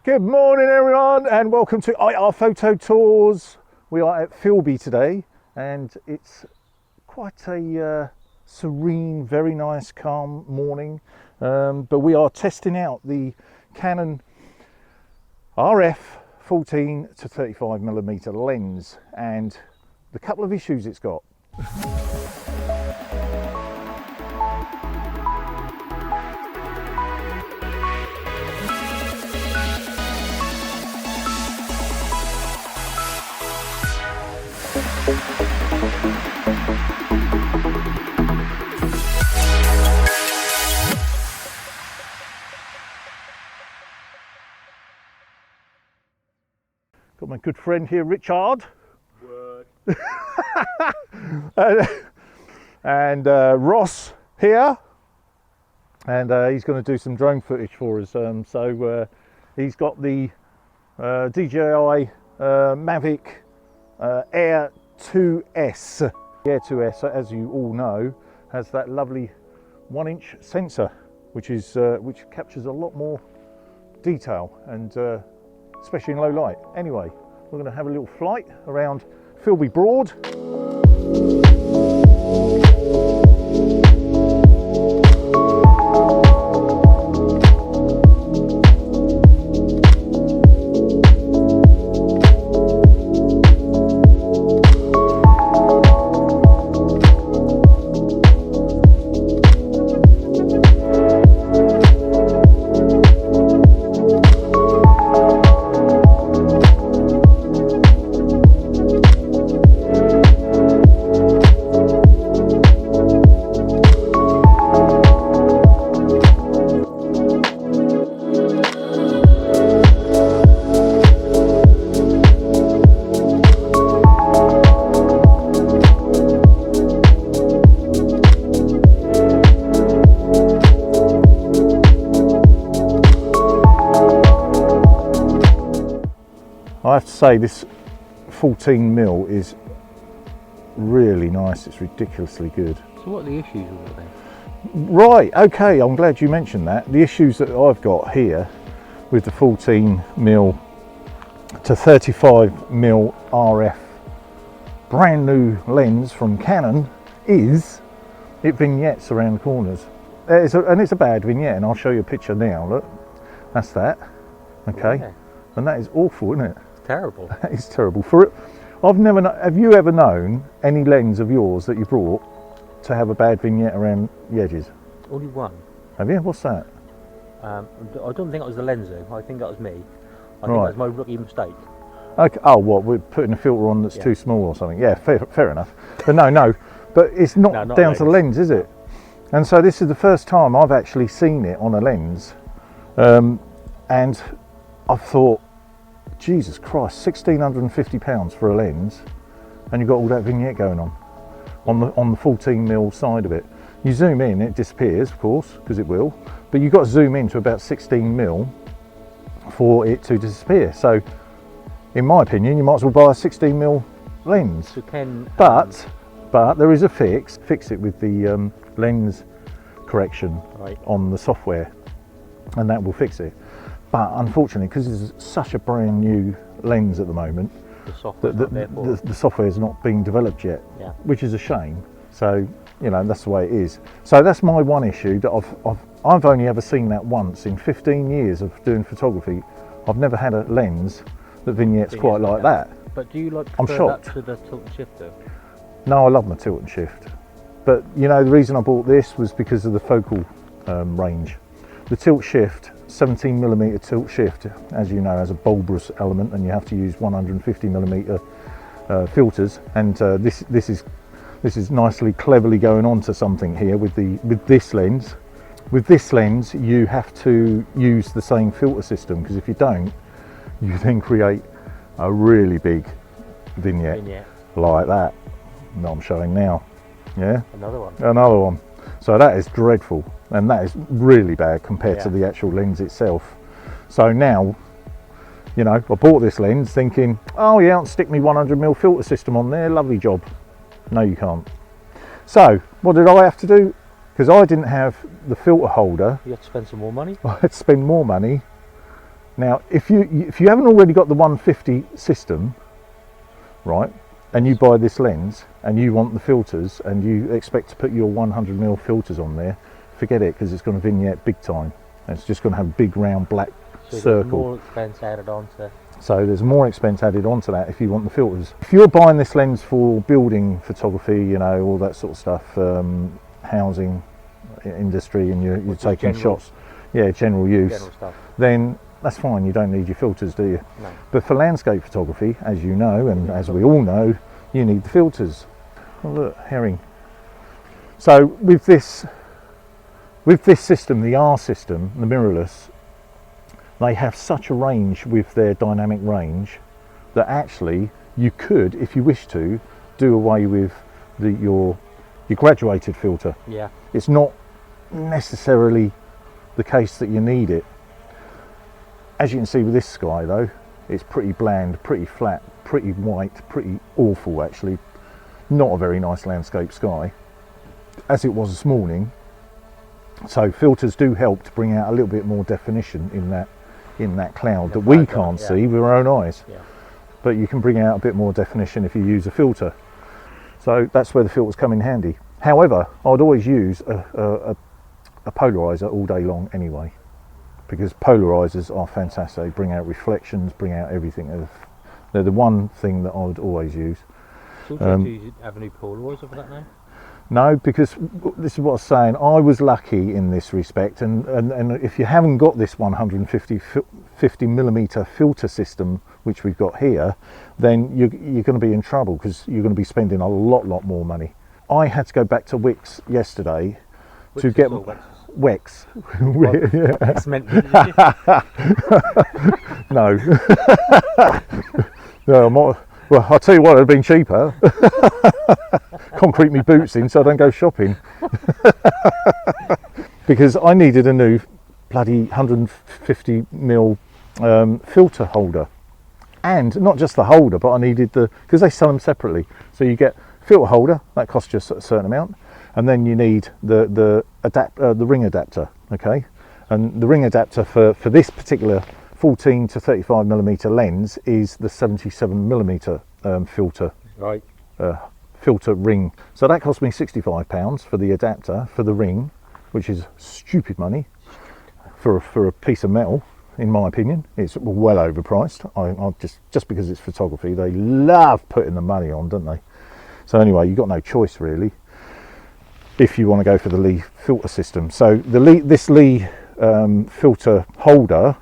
Good morning everyone and welcome to IR Photo Tours. We are at Philby today and it's quite a serene, very nice, calm morning. But we are testing out the Canon RF 14 to 35mm lens and the couple of issues it's got. Got my good friend here, Richard. Word. and Ross here, and he's going to do some drone footage for us. He's got the DJI Mavic Air 2S. The Air 2S, as you all know, has that lovely 1-inch sensor, which captures a lot more detail and especially in low light. Anyway, we're going to have a little flight around Philby Broad. I have to say this 14mm is really nice, it's ridiculously good. So what are the issues with it then? Right, okay, I'm glad you mentioned that. The issues that I've got here with the 14mm to 35mm RF brand new lens from Canon is it vignettes around the corners. And it's a bad vignette, and I'll show you a picture now. Look, that's that. Okay, yeah. And that is awful, isn't it? Terrible. That is terrible. Have you ever known any lens of yours that you brought to have a bad vignette around the edges? Only one. Have you? What's that? I don't think it was the lens though. I think that was me. I think Right. that was my rookie mistake. Okay. Oh, what? We're putting a filter on that's too small or something? Yeah, fair enough. But no. But it's not down to the lens, is it? And so this is the first time I've actually seen it on a lens, and I've thought, Jesus Christ, £1,650 for a lens, and you've got all that vignette going on the 14mm side of it. You zoom in, it disappears, of course, because it will, but you've got to zoom in to about 16mm for it to disappear. So, in my opinion, you might as well buy a 16mm lens. So but there is a fix. Fix it with the lens correction on the software, and that will fix it. But unfortunately, because it's such a brand new lens at the moment, the software is not being developed yet, which is a shame. So, you know, that's the way it is. So that's my one issue, that I've only ever seen that once in 15 years of doing photography. I've never had a lens that vignettes quite like that. But do you like I'm shocked. That to the tilt and shift though? No, I love my tilt and shift. But you know, the reason I bought this was because of the focal range. The tilt shift, 17mm tilt shift, as you know, has a bulbous element, and you have to use 150mm filters. And this is nicely, cleverly going on to something here with this lens. With this lens, you have to use the same filter system, because if you don't, you then create a really big vignette like that I'm showing now. Yeah. Another one. So that is dreadful, and that is really bad compared to the actual lens itself. So now, you know, I bought this lens thinking, oh yeah, I'll stick me 100mm filter system on there, lovely job. No, you can't. So what did I have to do? Because I didn't have the filter holder. You had to spend some more money? I had to spend more money Now, if you haven't already got the 150 system, right, and you buy this lens and you want the filters and you expect to put your 100mm filters on there, forget it, because it's going to vignette big time. And it's just going to have a big round black circle. More expense added on to. So there's more expense added onto that if you want the filters. If you're buying this lens for building photography, you know, all that sort of stuff, housing industry, and you're taking shots, yeah, general use, General stuff. then that's fine, you don't need your filters, do you? No. But for landscape photography, as you know, and as we all know, you need the filters. Oh, look, herring. So with this system, the R system, the mirrorless, they have such a range with their dynamic range that actually you could, if you wish to, do away with your graduated filter. Yeah. It's not necessarily the case that you need it. As you can see with this sky though, it's pretty bland, pretty flat, pretty white, pretty awful actually. Not a very nice landscape sky, as it was this morning. So filters do help to bring out a little bit more definition in that cloud that we can't see with our own eyes. Yeah. But you can bring out a bit more definition if you use a filter. So that's where the filters come in handy. However, I'd always use a polarizer all day long anyway, because polarizers are fantastic. They bring out reflections, bring out everything. They're the one thing that I would always use. So do you have a new polarizer for that now? No, because this is what I was saying. I was lucky in this respect, and if you haven't got this 150mm filter system, which we've got here, then you're going to be in trouble, because you're going to be spending a lot more money. I had to go back to Wix yesterday to get Wex. It's meant. No. No, well, I'll tell you what, it'd have been cheaper. Concrete me boots in so I don't go shopping. Because I needed a new bloody 150mm filter holder. And not just the holder, but I needed because they sell them separately. So you get filter holder, that costs you a certain amount. And then you need the ring adapter, okay? And the ring adapter for this particular 14 to 35mm lens is the 77mm filter. Right. Filter ring. So that cost me £65 for the adapter for the ring, which is stupid money for a piece of metal, in my opinion. It's well overpriced. I just because it's photography, they love putting the money on, don't they? So anyway, you've got no choice really if you want to go for the Lee filter system. So this Lee filter holder,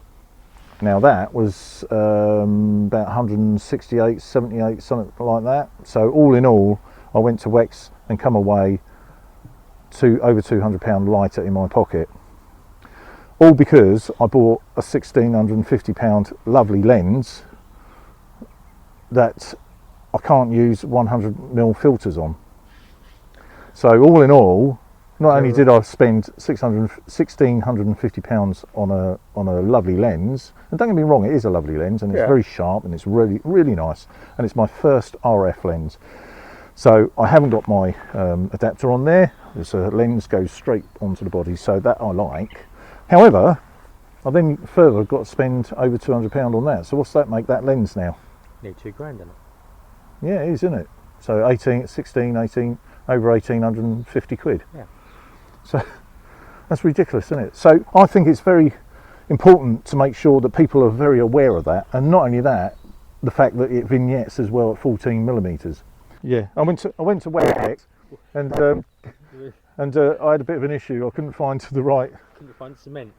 now that was about 168, 78, something like that. So all in all, I went to Wex and come away to over £200 lighter in my pocket. All because I bought a £1,650 lovely lens that I can't use 100mm filters on. So all in all, not only did I spend £1,650 on a lovely lens, and don't get me wrong, it is a lovely lens, and it's very sharp, and it's really nice, and it's my first RF lens. So I haven't got my adapter on there. This lens goes straight onto the body, so that I like. However, I then further got to spend over £200 on that. So what's that make that lens now? Near £2 grand, isn't it? Yeah, it is, isn't it? So 18, over 1,850 quid. Yeah. So that's ridiculous, isn't it? So I think it's very important to make sure that people are very aware of that, and not only that, the fact that it vignettes as well at 14mm. Yeah, I went to Wex, and I had a bit of an issue. I couldn't find the right. Couldn't find cement.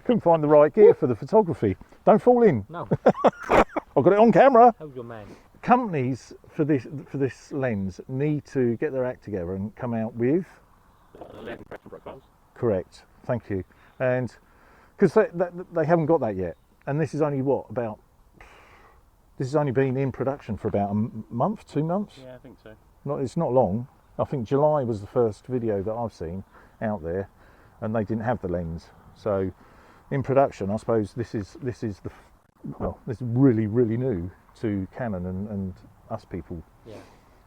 Couldn't find the right gear for the photography. Don't fall in. No. I've got it on camera. How's your man? Companies for this lens need to get their act together and come out with lens profiles. Correct. Thank you. And because they haven't got that yet, and this is only this has only been in production for about a month, 2 months. Yeah, I think so. It's not long. I think July was the first video that I've seen out there, and they didn't have the lens. So in production, I suppose this is really new to Canon and us people. Yeah.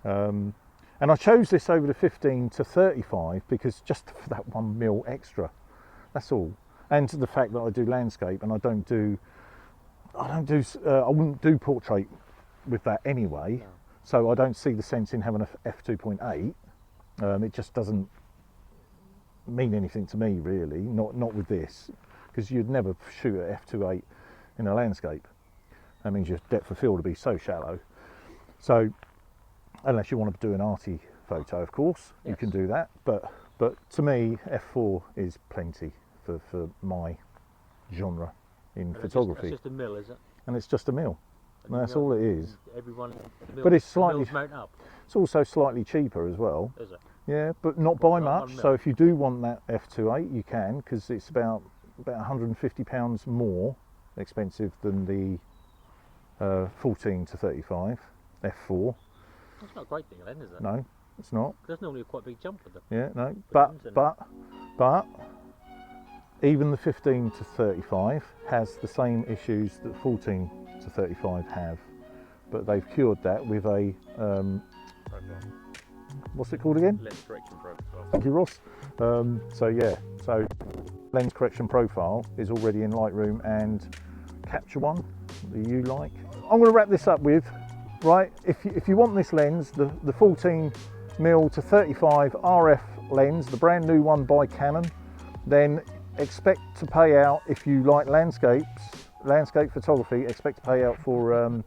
And I chose this over the 15 to 35 because just for that 1mm extra, that's all. and to the fact that I do landscape and I wouldn't do portrait with that anyway. No. So I don't see the sense in having a f2.8. It just doesn't mean anything to me really, not with this, because you'd never shoot at f2.8 in a landscape. That means your depth of field will be so shallow. So unless you want to do an arty photo, of course, you can do that. But to me, f4 is plenty for my genre in photography. It's just a mill, is it? And it's just a mill. And that's all it is. Everyone, But it's slightly. mount up. It's also slightly cheaper as well. Is it? Yeah, but not by Not much. one So mil. if you do want that f2.8, you can, because it's about £150 more expensive than the 14 to 35 f4. That's not a great thing then, is it? No, it's not. That's normally a quite big jump with them. Yeah, no. Buttons and- But even the 15 to 35 has the same issues that 14 to 35 have, but they've cured that with a what's it called again? Lens correction profile. Thank you, Ross. So lens correction profile is already in Lightroom and Capture One that you like. I'm going to wrap this up with, right, if you want this lens, the 14mm to 35 RF lens, the brand new one by Canon, then expect to pay out, if you like landscape photography, expect to pay out for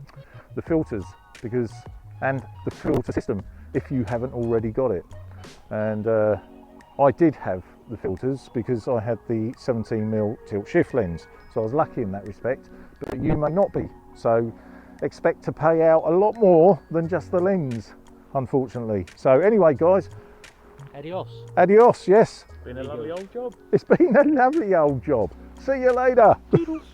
the filters and the filter system if you haven't already got it. And I did have the filters because I had the 17mm tilt shift lens, so I was lucky in that respect, but you may not be. So expect to pay out a lot more than just the lens, unfortunately. So anyway, guys, Adios. yes. Been a lovely old job. It's been a lovely old job. See you later. Toodles.